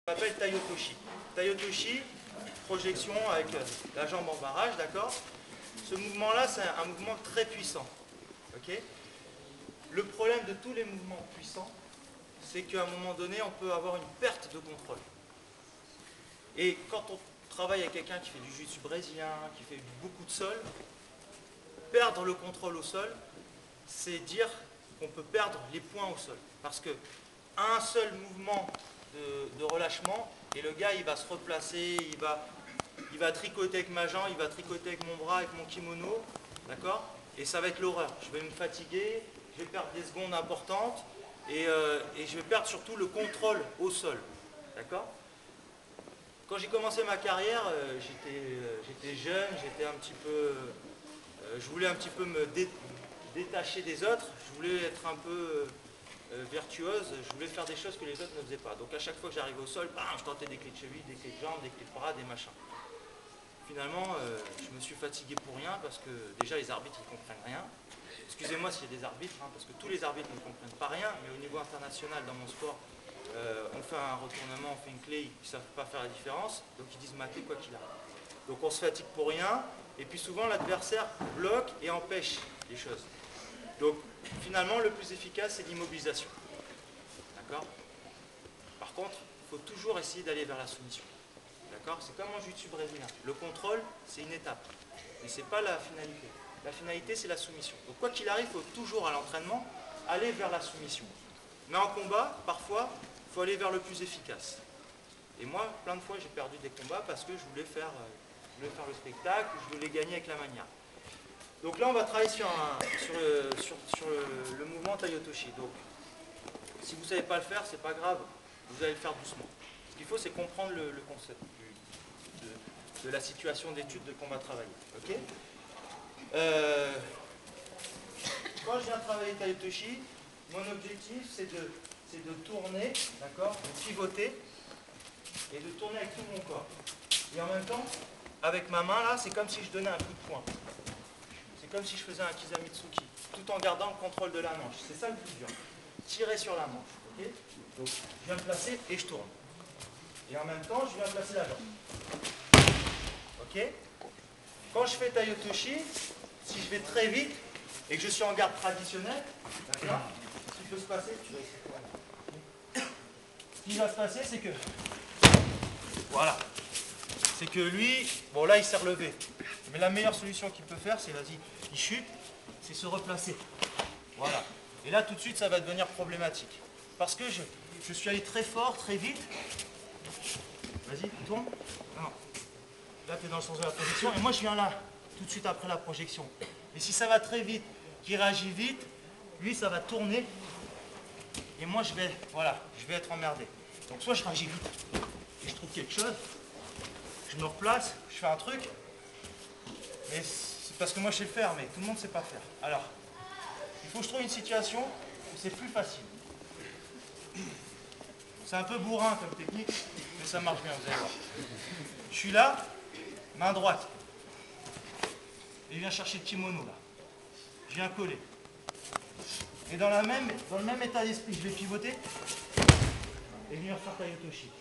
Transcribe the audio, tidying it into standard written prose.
On appelle Taiotoshi. Taiotoshi, projection avec la jambe en barrage, d'accord? Ce mouvement-là, c'est un mouvement très puissant. Okay, le problème de tous les mouvements puissants, c'est qu'à un moment donné, on peut avoir une perte de contrôle. Et quand on travaille avec quelqu'un qui fait du jiu-jitsu brésilien, qui fait beaucoup de sol, perdre le contrôle au sol, c'est dire qu'on peut perdre les points au sol. Parce que un seul mouvement de relâchement, et le gars il va se replacer, il va tricoter avec ma jambe, il va tricoter avec mon bras, avec mon kimono, d'accord? Et ça va être l'horreur. Je vais me fatiguer, je vais perdre des secondes importantes, et je vais perdre surtout le contrôle au sol, d'accord? Quand j'ai commencé ma carrière, j'étais jeune, j'étais un petit peu, je voulais un petit peu me détacher des autres, je voulais être un peu virtuose, je voulais faire des choses que les autres ne faisaient pas. Donc à chaque fois que j'arrivais au sol, bam, je tentais des clés de cheville, des clés de jambes, des clés de bras, des machins. Finalement, je me suis fatigué pour rien parce que déjà les arbitres ne comprennent rien. Excusez-moi s'il y a des arbitres, hein, parce que tous les arbitres ne comprennent pas rien, mais au niveau international, dans mon sport, on fait un retournement, on fait une clé, ils ne savent pas faire la différence, donc ils disent mater quoi qu'il arrive. Donc on se fatigue pour rien, et puis souvent l'adversaire bloque et empêche les choses. Donc finalement, le plus efficace, c'est l'immobilisation. D'accord? Par contre, il faut toujours essayer d'aller vers la soumission. D'accord? C'est comme en jiu-jitsu brésilien. Le contrôle, c'est une étape, mais ce n'est pas la finalité. La finalité, c'est la soumission. Donc quoi qu'il arrive, il faut toujours à l'entraînement aller vers la soumission. Mais en combat, parfois, il faut aller vers le plus efficace. Et moi, plein de fois, j'ai perdu des combats parce que je voulais faire le spectacle, je voulais gagner avec la manière. Donc là, on va travailler sur le mouvement Taiotoshi. Donc, si vous ne savez pas le faire, c'est pas grave, vous allez le faire doucement. Ce qu'il faut, c'est comprendre le concept de la situation d'étude qu'on va travailler. Okay, quand je viens travailler Taiotoshi, mon objectif, c'est de tourner, d'accord, de pivoter et de tourner avec tout mon corps. Et en même temps, avec ma main, là, c'est comme si je donnais un coup de poing. C'est comme si je faisais un Kizamitsuki, tout en gardant le contrôle de la manche. C'est ça le plus dur. Tirer sur la manche. Okay, donc, je viens me placer et je tourne. Et en même temps, je viens placer la jambe. Ok? Quand je fais Taiotoshi, si je vais très vite et que je suis en garde traditionnelle, d'accord? Ce qui peut se passer, ce qui va se passer, c'est que, voilà, c'est que lui, bon là il s'est relevé, mais la meilleure solution qu'il peut faire, c'est, vas-y, il chute, c'est se replacer. Voilà. Et là tout de suite, ça va devenir problématique. Parce que je suis allé très fort, très vite. Vas-y, tourne. Non. Là, tu es dans le sens de la projection. Et moi, je viens là, tout de suite après la projection. Et si ça va très vite, qu'il réagit vite, lui, ça va tourner. Et moi, je vais être emmerdé. Donc, soit je réagis vite et je trouve quelque chose, je me replace, je fais un truc. Mais c'est parce que moi, je sais le faire, mais tout le monde ne sait pas faire. Alors, il faut que je trouve une situation où c'est plus facile. C'est un peu bourrin comme technique, mais ça marche bien, vous allez voir. Je suis là, main droite. Et je viens chercher le kimono là. Je viens coller. Et dans le même état d'esprit, je vais pivoter et venir faire Taiotoshi.